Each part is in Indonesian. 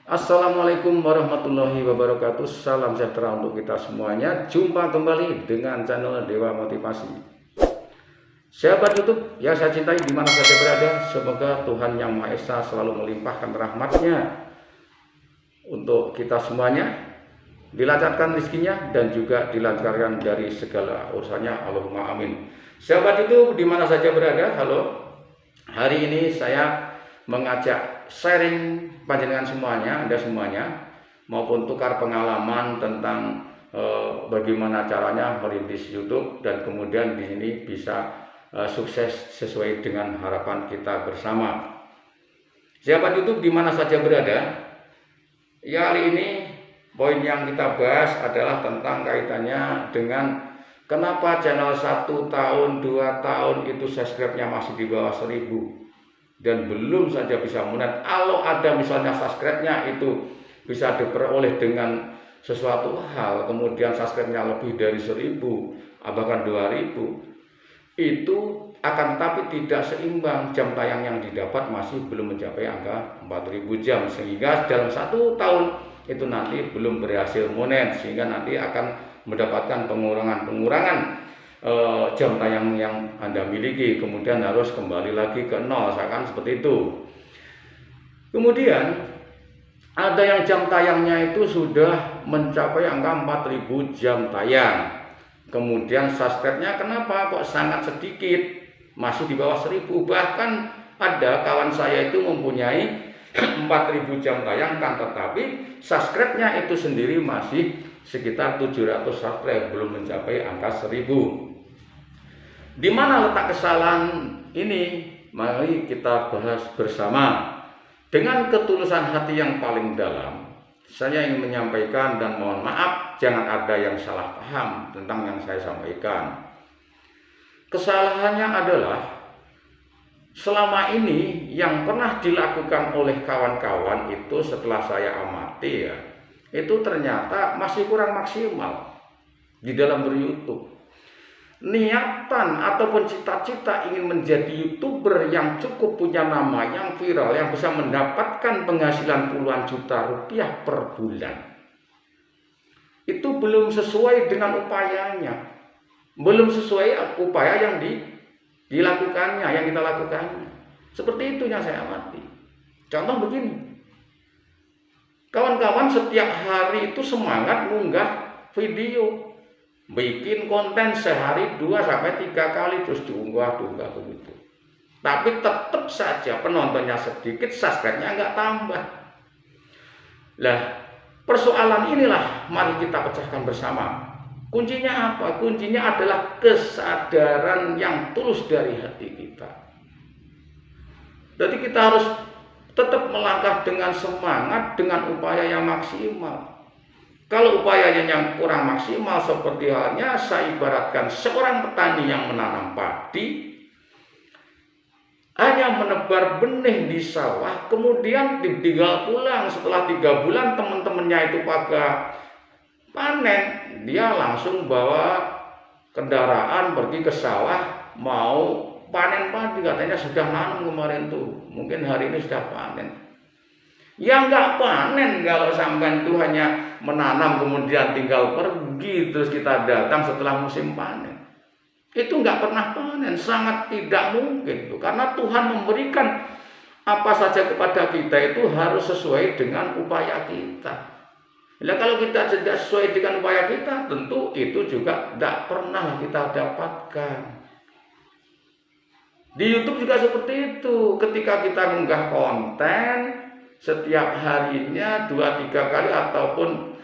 Assalamualaikum warahmatullahi wabarakatuh. Salam sejahtera untuk kita semuanya. Jumpa kembali dengan channel Dewa Motivasi. Sahabat YouTube yang saya cintai dimana saja berada, semoga Tuhan Yang Maha Esa selalu melimpahkan rahmat-Nya untuk kita semuanya, dilancarkan rezekinya dan juga dilancarkan dari segala urusannya. Allahumma amin. Sahabat YouTube dimana saja berada, halo. Hari ini saya mengajak sharing panjenengan semuanya, Anda semuanya, maupun tukar pengalaman tentang bagaimana caranya merintis YouTube dan kemudian di sini bisa sukses sesuai dengan harapan kita bersama. Sahabat YouTube di mana saja berada, ya hari ini poin yang kita bahas adalah tentang kaitannya dengan kenapa channel 1 tahun, 2 tahun itu subscribe-nya masih di bawah 1000 dan belum saja bisa menaik. Kalau ada misalnya subscribe-nya itu bisa diperoleh dengan sesuatu hal, kemudian subscribe-nya lebih dari 1000 bahkan 2000, itu akan tetapi tidak seimbang, jam tayang yang didapat masih belum mencapai angka 4000 jam, sehingga dalam 1 tahun itu nanti belum berhasil monet, sehingga nanti akan mendapatkan pengurangan jam tayang yang Anda miliki, kemudian harus kembali lagi ke nol, misalkan seperti itu. Kemudian ada yang jam tayangnya itu sudah mencapai angka 4000 jam tayang, kemudian subscribe-nya kenapa kok sangat sedikit, masih di bawah 1000. Bahkan ada kawan saya itu mempunyai 4000 jam tayang kan, tetapi subscribe-nya itu sendiri masih sekitar 700 subscribe, belum mencapai angka 1000. Di mana letak kesalahan ini? Mari kita bahas bersama. Dengan ketulusan hati yang paling dalam, saya ingin menyampaikan dan mohon maaf jangan ada yang salah paham tentang yang saya sampaikan. Kesalahannya adalah selama ini yang pernah dilakukan oleh kawan-kawan itu setelah saya amati ya, itu ternyata masih kurang maksimal di dalam ber-YouTube. Niatan ataupun cita-cita ingin menjadi YouTuber yang cukup punya nama, yang viral, yang bisa mendapatkan penghasilan puluhan juta rupiah per bulan, itu belum sesuai dengan upayanya, belum sesuai upaya yang dilakukannya, yang kita lakukannya. Seperti itu yang saya amati. Contoh begini, kawan-kawan setiap hari itu semangat mengunggah video, bikin konten sehari 2-3 kali terus diunggah begitu. Tapi tetap saja penontonnya sedikit, subscribe-nya nggak tambah. Lah, persoalan inilah mari kita pecahkan bersama. Kuncinya apa? Kuncinya adalah kesadaran yang tulus dari hati kita. Jadi kita harus tetap melangkah dengan semangat, dengan upaya yang maksimal. Kalau upayanya yang kurang maksimal, seperti halnya saya ibaratkan seorang petani yang menanam padi, hanya menebar benih di sawah, kemudian tinggal pulang setelah 3 bulan teman-temannya itu pada panen, dia langsung bawa kendaraan pergi ke sawah mau panen padi, katanya sudah nanam kemarin tuh, mungkin hari ini sudah panen. Ya nggak panen kalau sampai itu hanya menanam kemudian tinggal pergi terus kita datang setelah musim panen. Itu nggak pernah panen, sangat tidak mungkin tuh. Karena Tuhan memberikan apa saja kepada kita itu harus sesuai dengan upaya kita. Nah, kalau kita tidak sesuai dengan upaya kita, tentu itu juga tidak pernah kita dapatkan. Di YouTube juga seperti itu. Ketika kita mengunggah konten setiap harinya 2-3 kali ataupun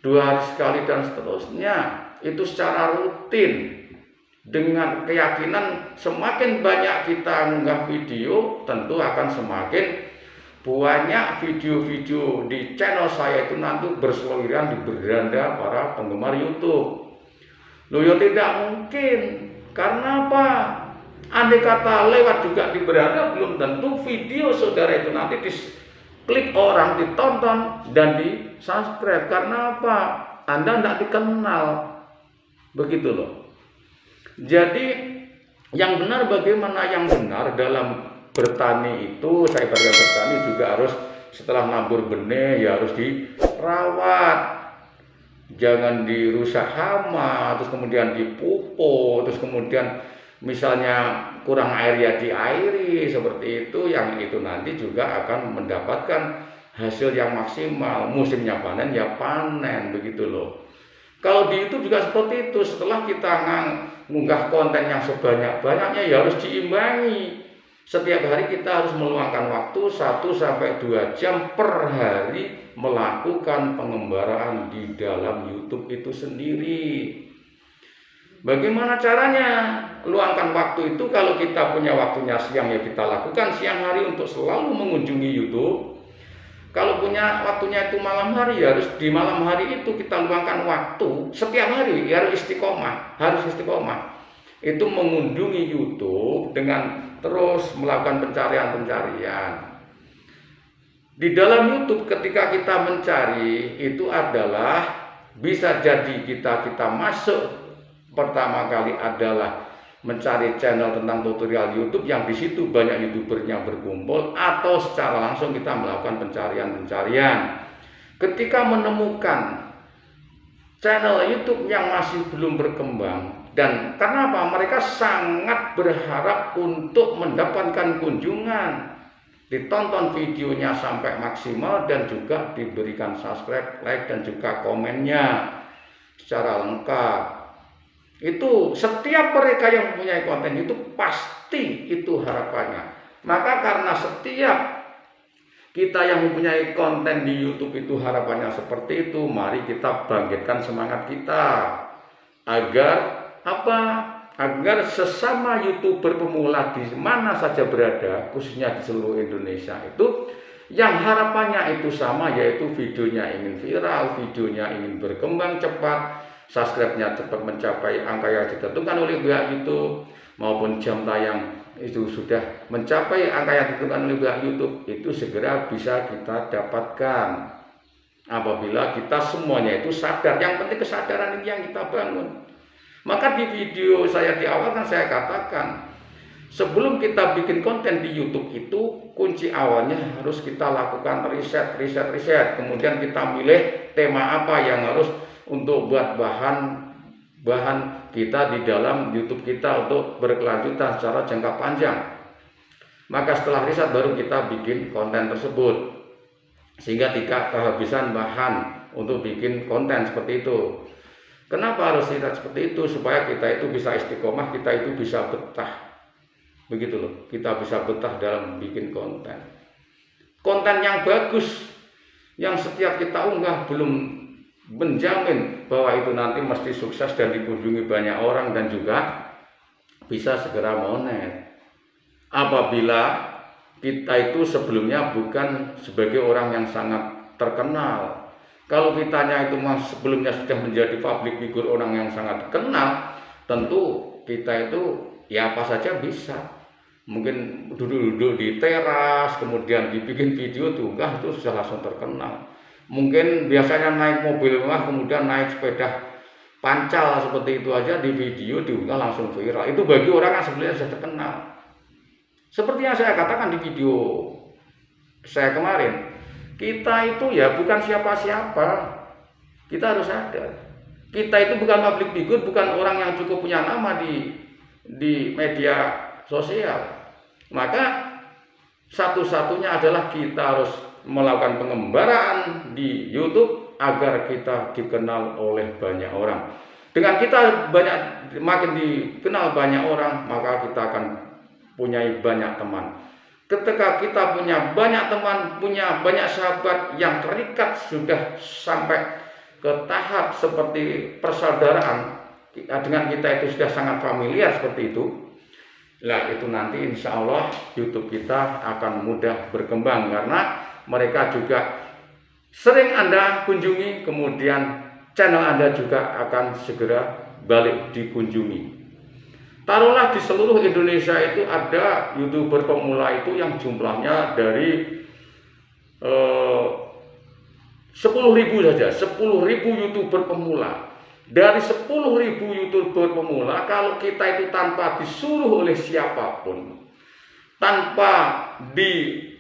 2 hari sekali dan seterusnya, itu secara rutin dengan keyakinan semakin banyak kita mengunggah video, tentu akan semakin banyak video-video di channel saya itu nanti berseliweran di beranda para penggemar YouTube. Loh ya tidak mungkin. Karena apa? Andai kata lewat juga di beranda, belum tentu video saudara itu nanti klik orang, ditonton dan di subscribe. Karena apa? Anda tidak dikenal, begitu loh. Jadi yang benar, bagaimana yang benar dalam bertani itu, saya bertani juga harus setelah nabur benih ya harus dirawat, jangan dirusak hama, terus kemudian dipupuk, terus kemudian misalnya kurang air ya diairi, seperti itu. Yang itu nanti juga akan mendapatkan hasil yang maksimal, musimnya panen ya panen, begitu loh. Kalau di YouTube juga seperti itu, setelah kita mengunggah konten yang sebanyak-banyaknya ya harus diimbangi. Setiap hari kita harus meluangkan waktu 1-2 jam per hari melakukan pengembaraan di dalam YouTube itu sendiri. Bagaimana caranya? Luangkan waktu itu, kalau kita punya waktunya siang ya kita lakukan siang hari untuk selalu mengunjungi YouTube. Kalau punya waktunya itu malam hari, ya harus di malam hari itu kita luangkan waktu setiap hari, ya harus istiqomah. Itu mengunjungi YouTube dengan terus melakukan pencarian. Di dalam YouTube ketika kita mencari itu adalah bisa jadi kita masuk pertama kali adalah mencari channel tentang tutorial YouTube yang di situ banyak YouTubernya berkumpul, atau secara langsung kita melakukan pencarian. Ketika menemukan channel YouTube yang masih belum berkembang, dan karena apa? Mereka sangat berharap untuk mendapatkan kunjungan, ditonton videonya sampai maksimal dan juga diberikan subscribe, like dan juga komennya secara lengkap. Itu setiap mereka yang mempunyai konten itu pasti itu harapannya. Maka karena setiap kita yang mempunyai konten di YouTube itu harapannya seperti itu, mari kita bangkitkan semangat kita agar apa? Agar sesama YouTuber pemula di mana saja berada, khususnya di seluruh Indonesia itu, yang harapannya itu sama, yaitu videonya ingin viral, videonya ingin berkembang cepat, subscribe-nya cepat mencapai angka yang ditentukan oleh pihak YouTube, maupun jam tayang itu sudah mencapai angka yang ditentukan oleh pihak YouTube, itu segera bisa kita dapatkan apabila kita semuanya itu sadar. Yang penting kesadaran ini yang kita bangun. Maka di video saya di awal kan saya katakan, sebelum kita bikin konten di YouTube itu kunci awalnya harus kita lakukan riset. Kemudian kita milih tema apa yang harus untuk buat bahan kita di dalam YouTube kita untuk berkelanjutan secara jangka panjang. Maka setelah riset baru kita bikin konten tersebut, sehingga tidak kehabisan bahan untuk bikin konten seperti itu. Kenapa harus riset seperti itu? Supaya kita itu bisa istiqomah, kita itu bisa betah. Begitu loh, kita bisa betah dalam bikin konten. Konten yang bagus, yang setiap kita unggah belum menjamin bahwa itu nanti mesti sukses dan dikunjungi banyak orang dan juga bisa segera monet. Apabila kita itu sebelumnya bukan sebagai orang yang sangat terkenal. Kalau kitanya itu sebelumnya sudah menjadi public figure, orang yang sangat kenal, tentu kita itu ya apa saja bisa. Mungkin duduk-duduk di teras, kemudian dibikin video diunggah, itu sudah langsung terkenal. Mungkin biasanya naik mobil mewah, kemudian naik sepeda pancal seperti itu aja di video diunggah langsung viral. Itu bagi orang yang sebelumnya sudah terkenal. Seperti yang saya katakan di video saya kemarin, kita itu ya bukan siapa-siapa. Kita harus sadar, kita itu bukan public figure, bukan orang yang cukup punya nama di media sosial. Maka satu-satunya adalah kita harus melakukan pengembaraan di YouTube agar kita dikenal oleh banyak orang. Dengan kita makin dikenal banyak orang, maka kita akan punya banyak teman. Ketika kita punya banyak teman, punya banyak sahabat yang terikat sudah sampai ke tahap seperti persaudaraan, dengan kita itu sudah sangat familiar seperti itu, lah itu nanti insya Allah YouTube kita akan mudah berkembang, karena mereka juga sering Anda kunjungi, kemudian channel Anda juga akan segera balik dikunjungi. Taruhlah di seluruh Indonesia itu ada YouTuber pemula itu yang jumlahnya dari 10.000 saja, 10.000 YouTuber pemula. Dari 10.000 YouTuber pemula, kalau kita itu tanpa disuruh oleh siapapun, tanpa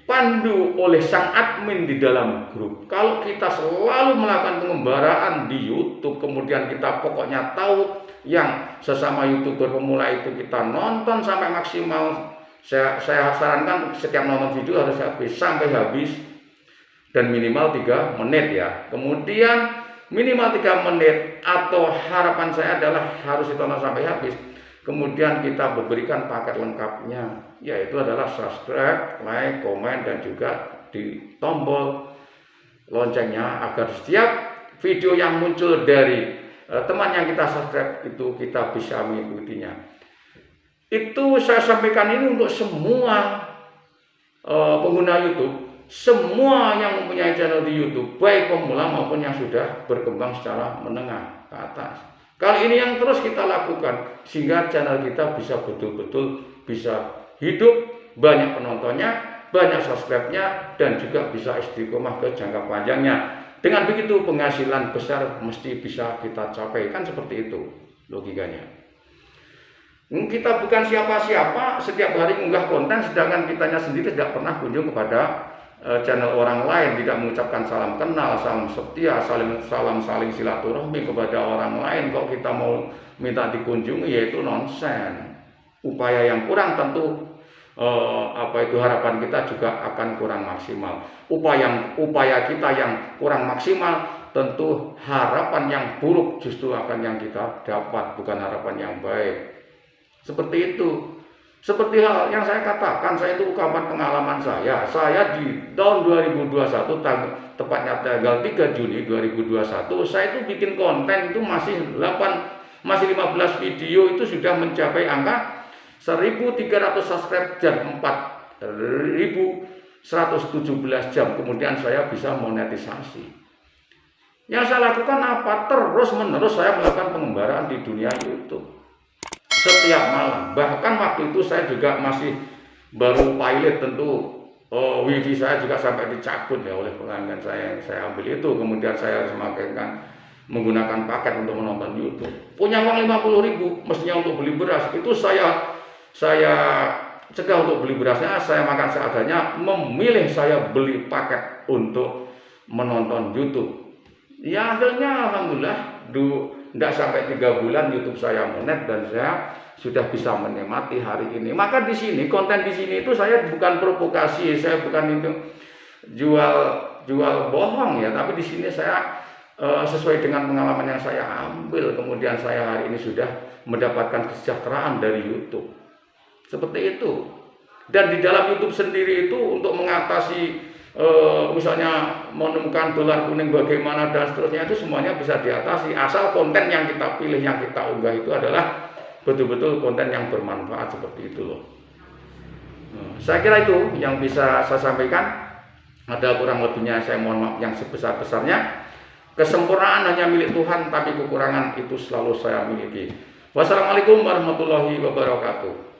dipandu oleh sang admin di dalam grup. Kalau kita selalu melakukan pengembaraan di YouTube, kemudian kita pokoknya tahu yang sesama YouTuber pemula itu kita nonton sampai maksimal. Saya sarankan setiap nonton video harus sampai habis dan minimal 3 menit ya. Kemudian minimal 3 menit atau harapan saya adalah harus ditonton sampai habis. Kemudian kita berikan paket lengkapnya, yaitu adalah subscribe, like, komen, dan juga di tombol loncengnya agar setiap video yang muncul dari teman yang kita subscribe itu kita bisa mengikutinya. Itu saya sampaikan ini untuk semua pengguna YouTube, semua yang mempunyai channel di YouTube, baik pemula maupun yang sudah berkembang secara menengah ke atas. Kali ini yang terus kita lakukan sehingga channel kita bisa betul-betul bisa hidup, banyak penontonnya, banyak subscribe-nya, dan juga bisa istiqomah ke jangka panjangnya. Dengan begitu penghasilan besar mesti bisa kita capai, kan seperti itu logikanya. Kita bukan siapa-siapa, setiap hari mengunggah konten, sedangkan kitanya sendiri tidak pernah kunjung kepada channel orang lain, tidak mengucapkan salam kenal, salam setia, salam saling silaturahmi kepada orang lain. Kok kita mau minta dikunjungi, yaitu nonsen. Upaya yang kurang tentu harapan kita juga akan kurang maksimal. Upaya kita yang kurang maksimal, tentu harapan yang buruk justru akan yang kita dapat, bukan harapan yang baik. Seperti itu. Seperti hal yang saya katakan, saya itu ungkapan pengalaman saya. Saya di tahun 2021, tepatnya tanggal 3 Juni 2021, saya itu bikin konten itu masih 15 video itu sudah mencapai angka 1.300 subscribe dan 4.117 jam. Kemudian saya bisa monetisasi. Yang saya lakukan apa? Terus menerus saya melakukan pengembaraan di dunia YouTube. Setiap malam, bahkan waktu itu saya juga masih baru pilot, tentu wifi saya juga sampai dicabut ya oleh pelanggan saya yang saya ambil itu. Kemudian saya harus menggunakan paket untuk menonton YouTube. Punya uang 50.000 mestinya untuk beli beras, itu saya cegah untuk beli berasnya, saya makan seadanya, memilih saya beli paket untuk menonton YouTube. Ya akhirnya alhamdulillah tidak sampai 3 bulan YouTube saya monet dan saya sudah bisa menikmati hari ini. Maka di sini konten di sini itu saya bukan provokasi, saya bukan itu jual bohong ya, tapi di sini saya sesuai dengan pengalaman yang saya ambil, kemudian saya hari ini sudah mendapatkan kesejahteraan dari YouTube. Seperti itu. Dan di dalam YouTube sendiri itu untuk mengatasi misalnya menemukan dolar kuning bagaimana dan seterusnya, itu semuanya bisa diatasi asal konten yang kita pilih, yang kita unggah itu adalah betul-betul konten yang bermanfaat seperti itu loh. Saya kira itu yang bisa saya sampaikan. Ada kurang lebihnya saya mohon maaf yang sebesar-besarnya. Kesempurnaan hanya milik Tuhan, tapi kekurangan itu selalu saya miliki. Wassalamualaikum warahmatullahi wabarakatuh.